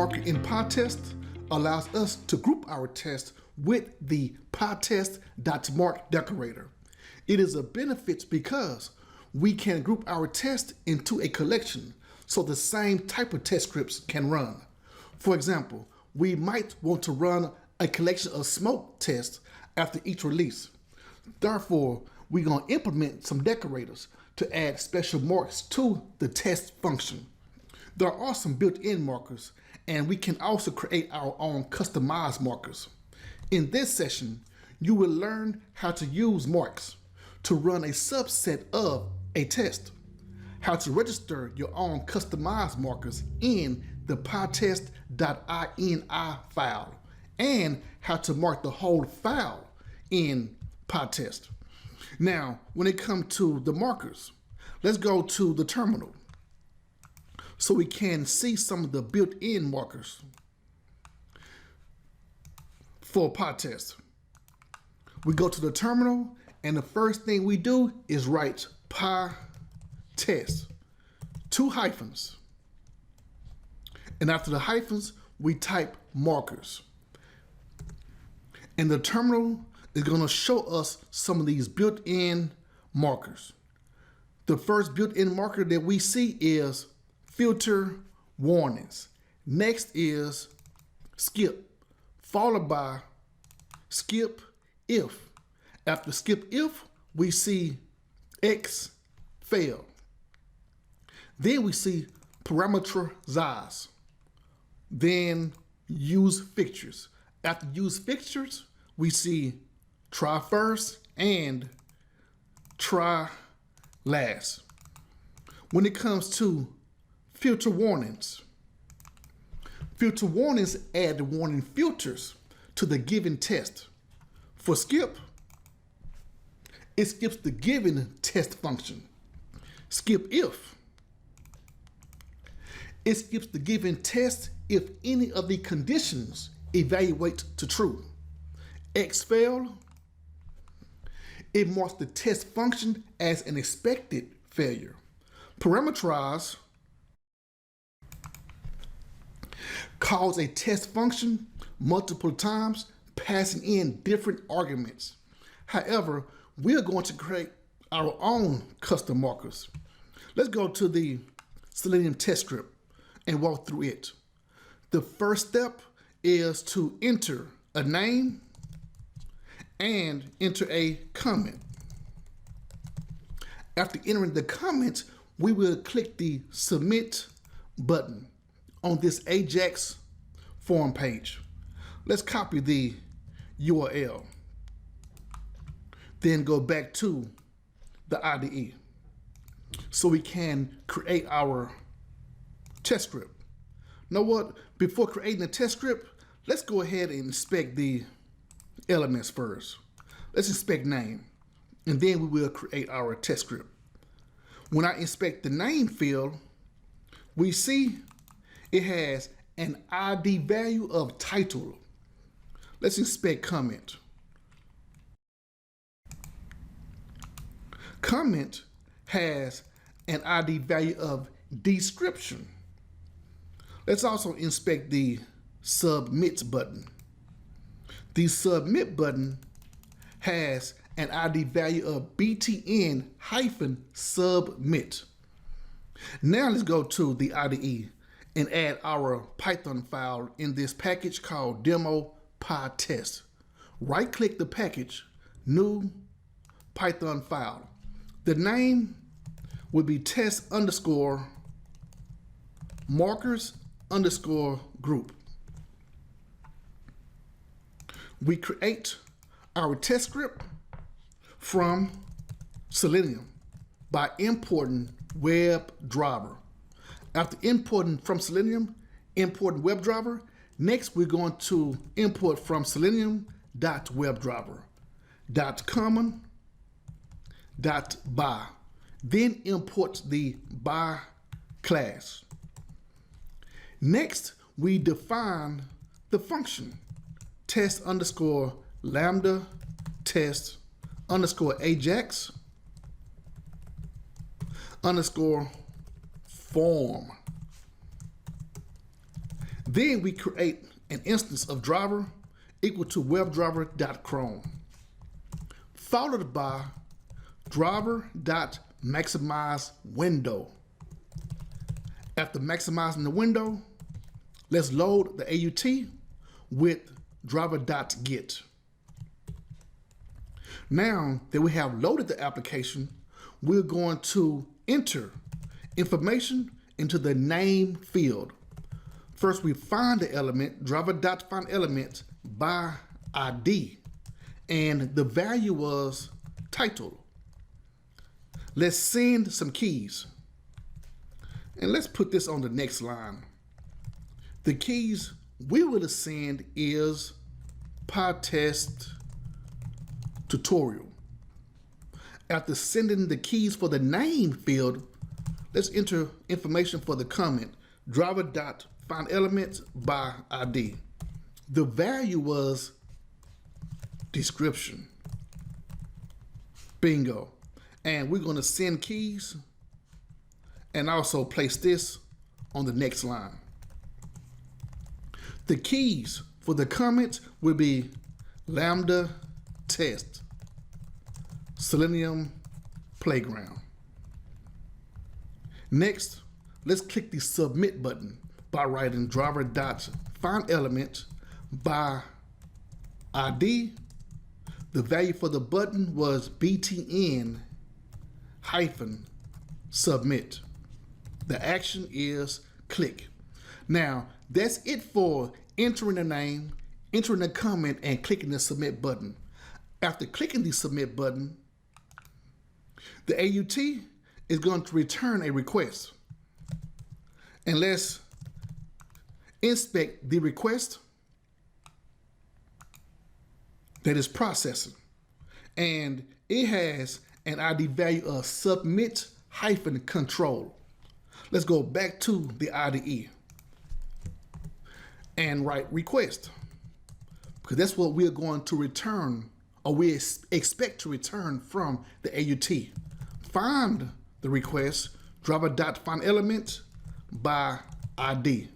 marker in pytest allows us to group our tests with the pytest.mark decorator. It is a benefit because we can group our tests into a collection so the same type of test scripts can run. For example, we might want to run a collection of smoke tests after each release. Therefore, we're going to implement some decorators to add special marks to the test function. There are some built-in markers, and we can also create our own customized markers. In this session, you will learn how to use marks to run a subset of a test, how to register your own customized markers in the pytest.ini file, and how to mark the whole file in pytest. Now, when it comes to the markers, let's go to the terminal so we can see some of the built-in markers for pytest. We go to the terminal, and the first thing we do is write pytest, 2 hyphens. And after the hyphens, we type markers. And the terminal is going to show us some of these built-in markers. The first built-in marker that we see is filter warnings. Next is skip, followed by skip if. After skip if, we see 𝒆𝒙. Then we see 𝒆𝒙. Then use fixtures. After use fixtures, we see try first and try last. When it comes to filter warnings add the warning filters to the given test. For skip, it skips the given test function. Skip if, it skips the given test if any of the conditions evaluate to true. 𝒆𝒙, it marks the test function as an expected failure. 𝒆𝒙 calls a test function multiple times, passing in different arguments. However, we are going to create our own custom markers. Let's go to the Selenium test script and walk through it. The first step is to enter a name and enter a comment. After entering the comment, we will click the Submit button on this Ajax form page. Let's copy the URL. Then go back to the IDE so we can create our test script. Know what? Before creating the test script, let's go ahead and inspect the elements first. Let's inspect name, and then we will create our test script. When I inspect the name field, we see it has an ID value of title. Let's inspect comment. Comment has an ID value of description. Let's also inspect the Submit button. The Submit button has an ID value of btn-submit. Now let's go to the IDE and add our Python file in this package called demo pytest. Right-click the package, new Python file. The name would be test_markers_group. We create our test script from Selenium by importing WebDriver. After importing from Selenium, importing WebDriver, next we're going to import from Selenium.WebDriver.common.by. Then import the by class. Next, we define the function test_LambdaTest_Ajax_form. Then we create an instance of driver equal to webdriver.chrome, followed by driver.maximizeWindow. After maximizing the window, let's load the AUT with driver.get. Now that we have loaded the application, we're going to enter information into the name field. First, we find the element, driver.findElement by ID, and the value was title. Let's send some keys. And let's put this on the next line. The keys we will send is pytest tutorial. After sending the keys for the name field, let's enter information for the comment, driver.findElement by ID. The value was description. Bingo. And we're going to send keys and also place this on the next line. The keys for the comment will be LambdaTest, Selenium Playground. Next, let's click the submit button by writing driver.findElement by ID. The value for the button was btn-submit. The action is click. Now, that's it for entering the name, entering the comment, and clicking the submit button. After clicking the submit button, the AUT is going to return a request. And let's inspect the request that is processing. And it has an ID value of submit-control. Let's go back to the IDE and write request, because that's what we're going to return, or we expect to return from the AUT. Find the request, driver.findElement by ID.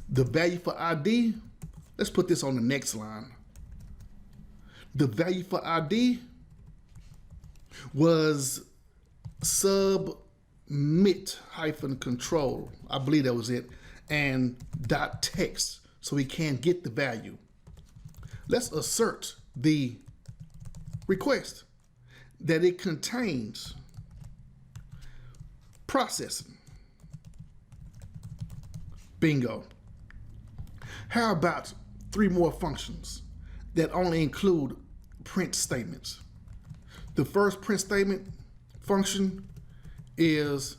The value for ID, let's put this on the next line. The value for ID was submit-control. I believe that was it. And .text, so we can get the value. Let's assert the request that it contains processing. Bingo. How about 3 more functions that only include print statements? The first print statement function is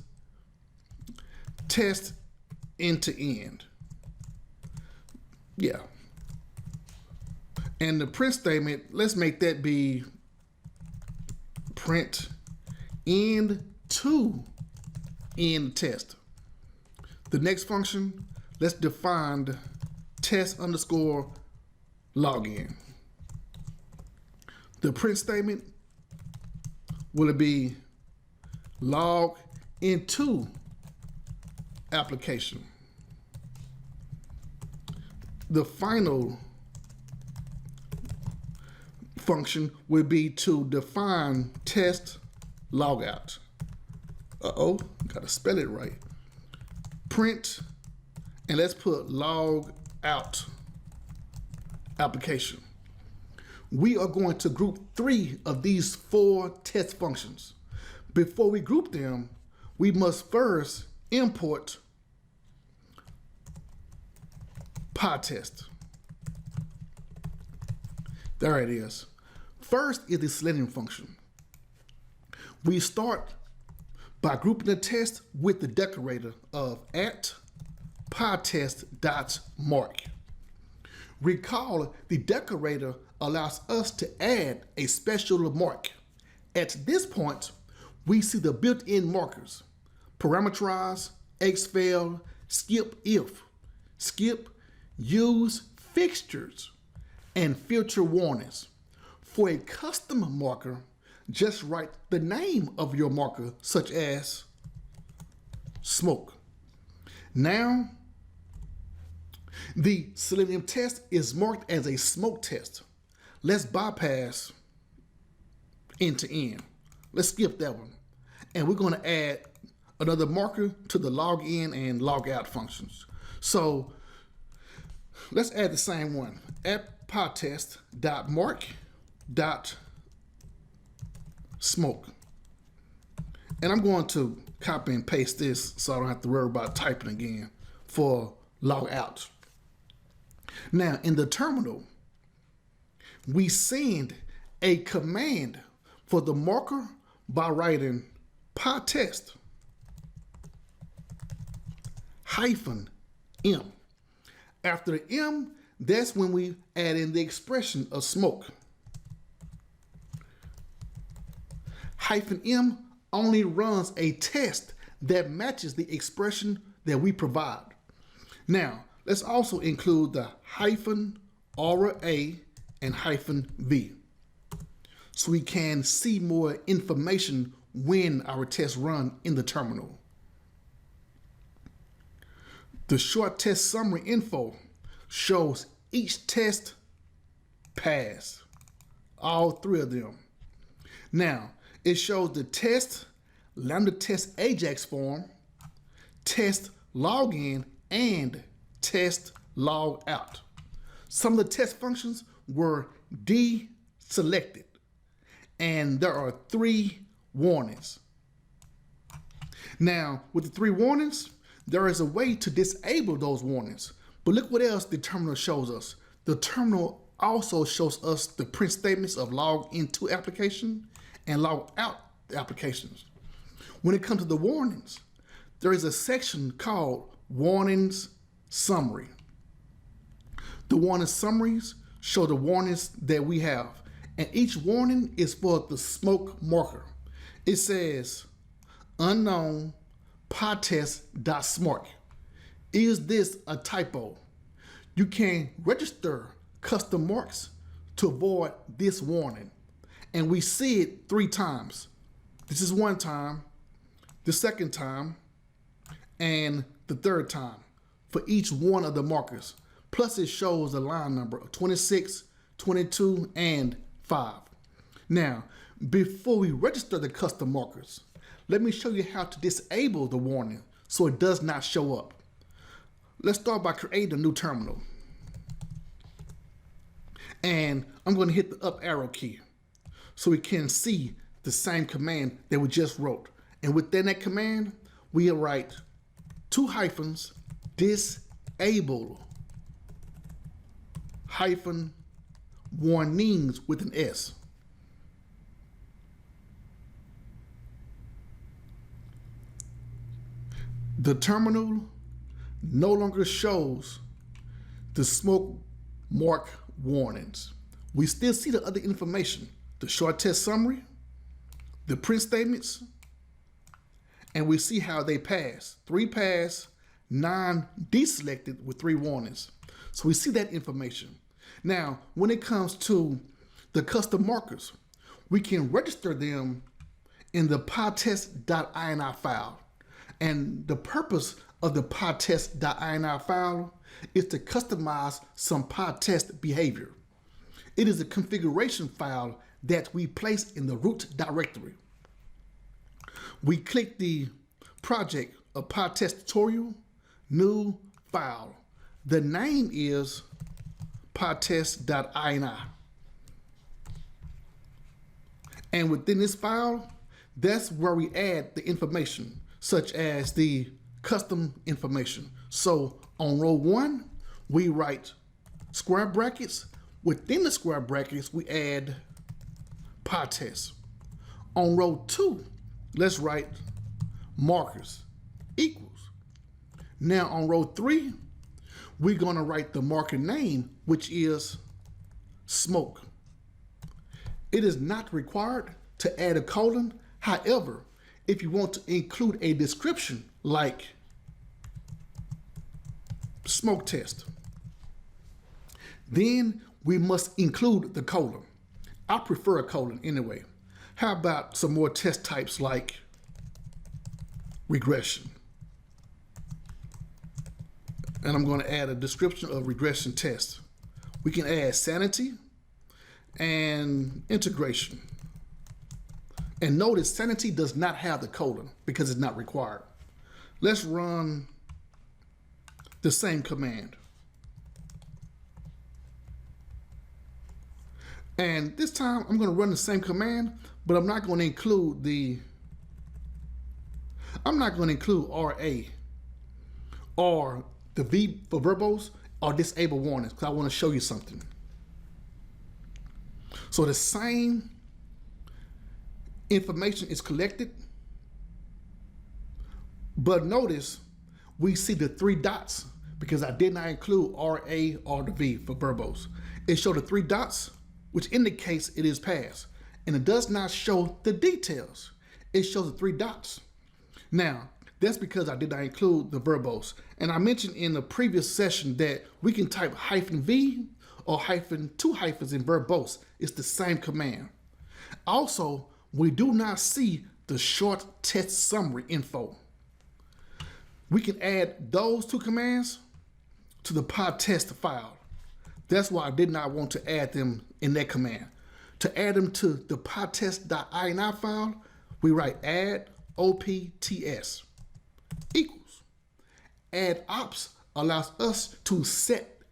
test end to end. Yeah. And the print statement, let's make that be print end to end test. The next function, let's define test_login. The print statement will be log into application. The final function would be to define test logout. Gotta spell it right. Print, and let's put log out application. We are going to group 3 of these 4 test functions. Before we group them, we must first import pytest. There it is. First is the Selenium function. We start by grouping the test with the decorator of @pytest.mark. Recall, the decorator allows us to add a special mark. At this point, we see the built-in markers: parameterize, 𝒆𝒙, skip if, skip, use fixtures, and filter warnings. For a custom marker, just write the name of your marker, such as smoke. Now, The Selenium test is marked as a smoke test. Let's bypass end to end. Let's skip that one. And we're going to add another marker to the login and logout functions. So let's add the same one. At pytest.mark.smoke. And I'm going to copy and paste this so I don't have to worry about typing again for logout. Now in the terminal, we send a command for the marker by writing pytest -m. After the M, that's when we add in the expression of smoke. -m only runs a test that matches the expression that we provide. Now, let's also include the -a and -v so we can see more information when our tests run in the terminal. The short test summary info shows each test pass, all three of them. Now, it shows the test, LambdaTest Ajax form, test login, and test logout. Some of the test functions were deselected, and there are 3 warnings. Now, with the 3 warnings, there is a way to disable those warnings. But look what else the terminal shows us. The terminal also shows us the print statements of log into application and log out applications. When it comes to the warnings, there is a section called Warnings Summary. The warning summaries show the warnings that we have, and each warning is for the smoke marker. It says, unknown pytest.mark. Is this a typo? You can register custom marks to avoid this warning. And we see it 3 times. This is 1 time, the 2nd time, and the 3rd time for each one of the markers. Plus it shows a line number of 26, 22, and 5. Now, before we register the custom markers, let me show you how to disable the warning so it does not show up. Let's start by creating a new terminal. And I'm going to hit the up arrow key so we can see the same command that we just wrote. And within that command, we'll write 2 hyphens, disable hyphen warnings with an S. The terminal no longer shows the smoke mark warnings. We still see the other information, the short test summary, the print statements, and we see how they pass. 3 pass, 9 deselected with 3 warnings. So we see that information. Now, when it comes to the custom markers, we can register them in the pytest.ini file. And the purpose of the pytest.ini file is to customize some pytest behavior. It is a configuration file that we place in the root directory. We click the project of pytest tutorial, new file. The name is pytest.ini. And within this file, that's where we add the information, such as the custom information. So on row 1, we write square brackets. Within the square brackets, we add pytest. On row 2, let's write markers equals. Now on row 3, we're going to write the marker name, which is smoke. It is not required to add a colon. However, if you want to include a description like smoke test, then we must include the colon. I prefer a colon anyway. How about some more test types like regression, And I'm going to add a description of regression test. We can add sanity and integration. And notice sanity does not have the colon because it's not required. Let's run the same command. And this time I'm going to run the same command, but I'm not going to include RA or the V for verbose or disable warnings, because I want to show you something. So the same information is collected, but notice we see the 3 dots because I did not include RA or the V for verbose. It showed the 3 dots, which indicates it is passed, and it does not show the details. It shows the 3 dots. Now, that's because I did not include the verbose. And I mentioned in the previous session that we can type -V or -2 hyphens in verbose. It's the same command. Also, we do not see the short test summary info. We can add those 2 commands to the pytest file. That's why I did not want to add them in that command. To add them to the pytest.ini file, we write add opts equals. Add ops allows us to set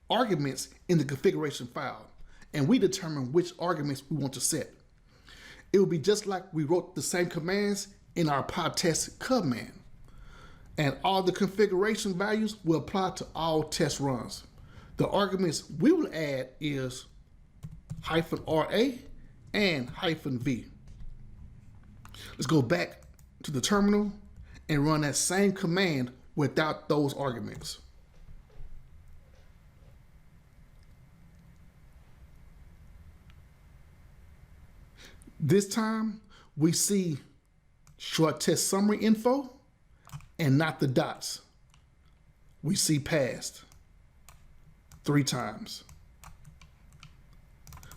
arguments in the configuration file, and we determine which arguments we want to set. It will be just like we wrote the same commands in our pytest command, and all the configuration values will apply to all test runs. The arguments we will add is -RA and -V. Let's go back to the terminal and run that same command without those arguments. This time we see short test summary info and not the dots. We see passed 3 times.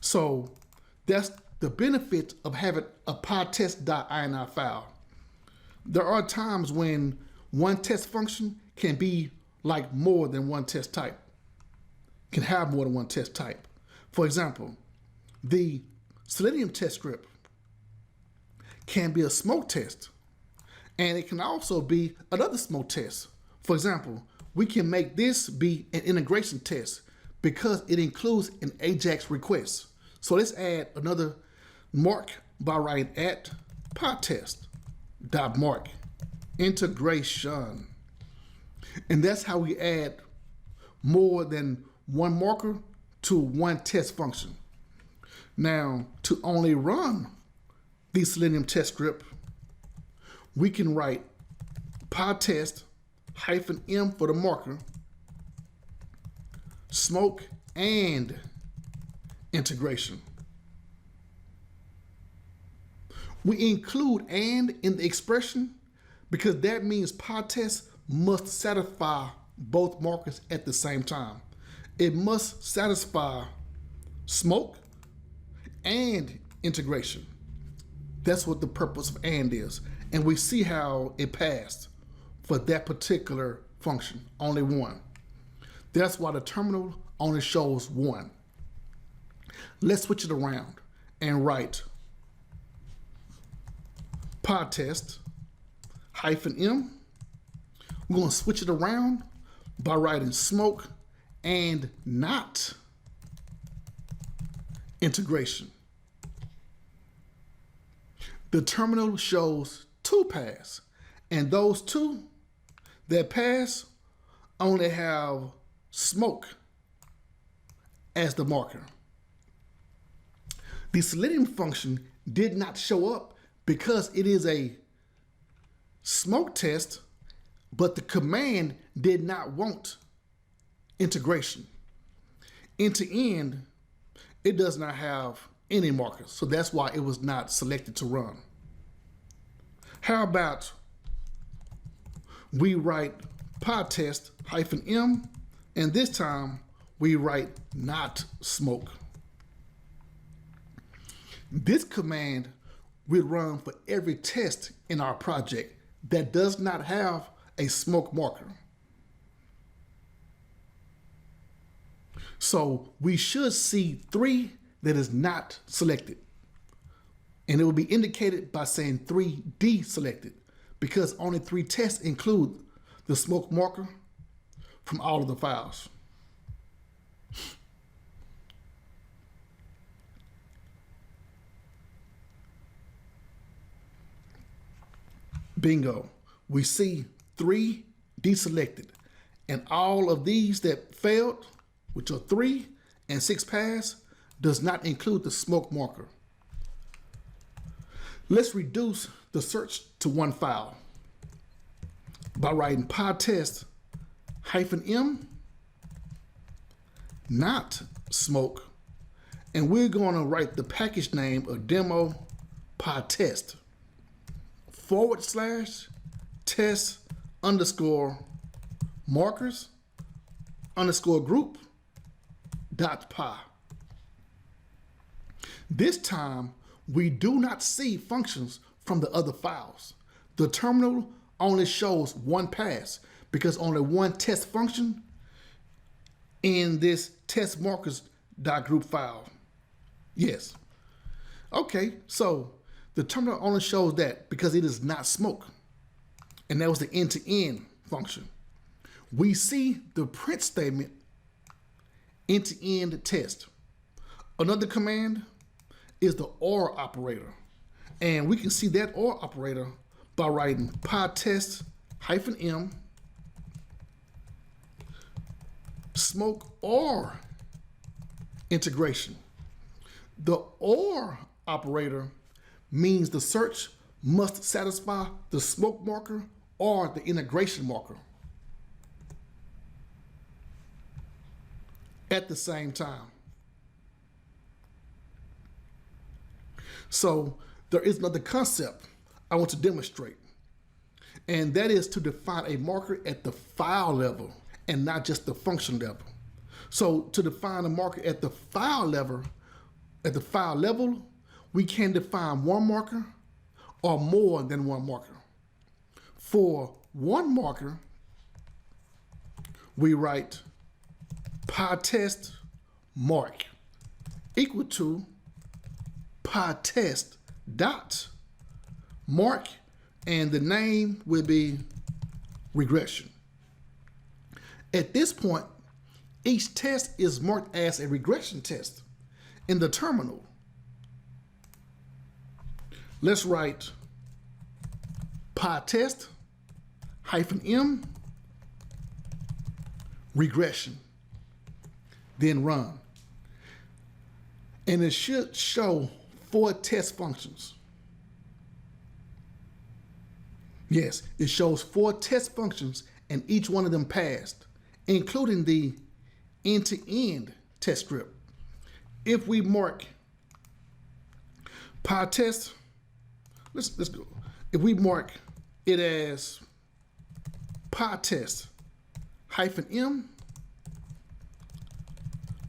So that's the benefit of having a pytest.ini file. There are times when one test function can be like more than one test type, can have more than one test type. For example, the Selenium test script can be a smoke test, and it can also be another smoke test. For example, we can make this be an integration test because it includes an AJAX request. So let's add another mark by writing at pytest.mark integration. And that's how we add more than one marker to one test function. Now, to only run the Selenium test script, we can write pytest-m for the marker, smoke, and integration. We include and in the expression because that means pytest must satisfy both markers at the same time. It must satisfy smoke and integration. That's what the purpose of and is. And we see how it passed for that particular function, only one. That's why the terminal only shows 1. Let's switch it around and write pytest-m. We're going to switch it around by writing smoke and not integration. The terminal shows 2 pass, and those 2 that pass only have smoke as the marker. The Selenium function did not show up because it is a smoke test, but the command did not want integration. End to end, it does not have any markers, so that's why it was not selected to run. How about we write pytest-m, and this time we write not smoke. This command will run for every test in our project that does not have a smoke marker. So we should see 3 that is not selected. And it will be indicated by saying 3 deselected because only 3 tests include the smoke marker from all of the files. Bingo. We see 3 deselected, and all of these that failed, which are 3 and 6 pass, does not include the smoke marker. Let's reduce the search to 1 file by writing pytest-m, not smoke, and we're going to write the package name of demo pytest /test _ markers _ group .py. This time, we do not see functions from the other files. The terminal only shows 1 pass because only 1 test function in this test markers.group file. Yes. Okay, so the terminal only shows that because it is not smoke. And that was the end-to-end function. We see the print statement end-to-end test. Another command is the OR operator. And we can see that OR operator by writing pytest-m smoke OR integration. The OR operator means the search must satisfy the smoke marker or the integration marker at the same time. So there is another concept I want to demonstrate, and that is to define a marker at the file level and not just the function level. So to define a marker at the file level, we can define 1 marker or more than 1 marker. For 1 marker, we write pytest.mark equal to pytest.mark, and the name will be regression. At this point, each test is marked as a regression test in the terminal. Let's write pytest-m regression, then run. And it should show 4 test functions. Yes, it shows 4 test functions and each one of them passed, including the end-to-end test script. If we mark pytest, let's go. If we mark it as pytest-m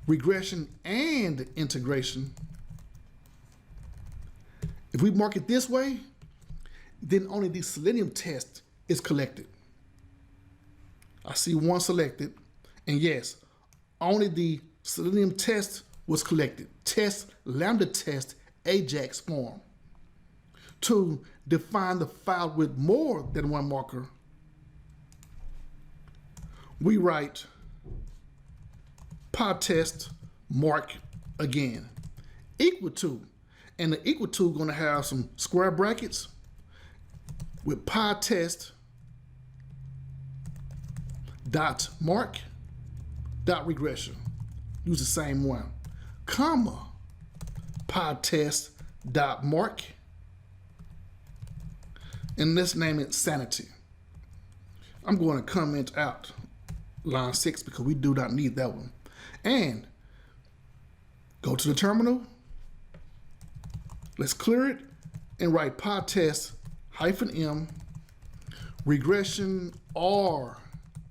regression and integration, if we mark it this way, then only the Selenium test is collected. I see 1 selected, and yes, only the Selenium test was collected. Test LambdaTest Ajax form. To define the file with more than 1 marker, we write pytest.mark again, equal to, and the equal to going to have some square brackets with pytest.mark.regression. Use the same one, comma, pytest.mark, and let's name it sanity. I'm going to comment out line 6 because we do not need that one. And go to the terminal. Let's clear it and write pytest-m regression or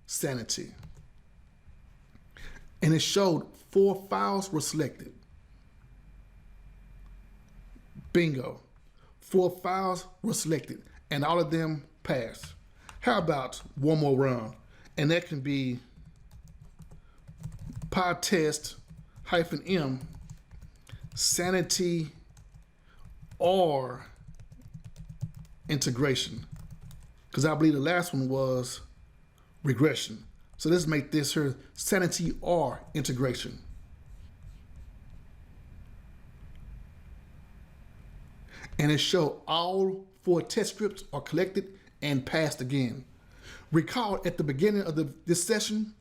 sanity. And it showed 4 files were selected. Bingo. 4 files were selected and all of them passed. How about one more run? And that can be pytest-m sanity or integration, because I believe the last one was regression. So let's make this here sanity or integration. And it shows all 4 test scripts are collected and passed again. Recall at the beginning of this session,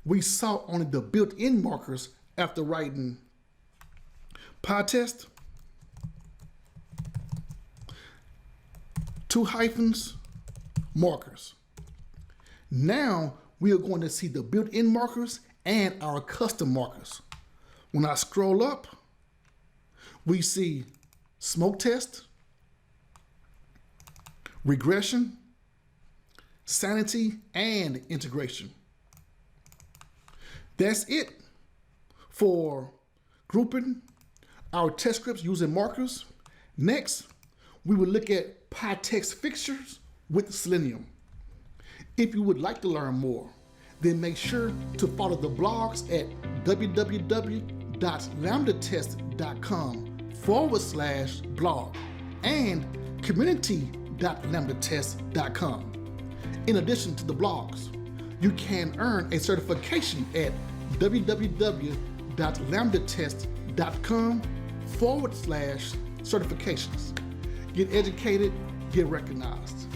we saw only the built-in markers after writing pytest, 2 hyphens, markers. Now we are going to see the built-in markers and our custom markers. When I scroll up, we see smoke test, regression, sanity, and integration. That's it for grouping our test scripts using markers. Next, we will look at PyTest fixtures with Selenium. If you would like to learn more, then make sure to follow the blogs at www.LambdaTest.com/blog and community.LambdaTest.com. In addition to the blogs, you can earn a certification at www.LambdaTest.com/certifications. Get educated, get recognized.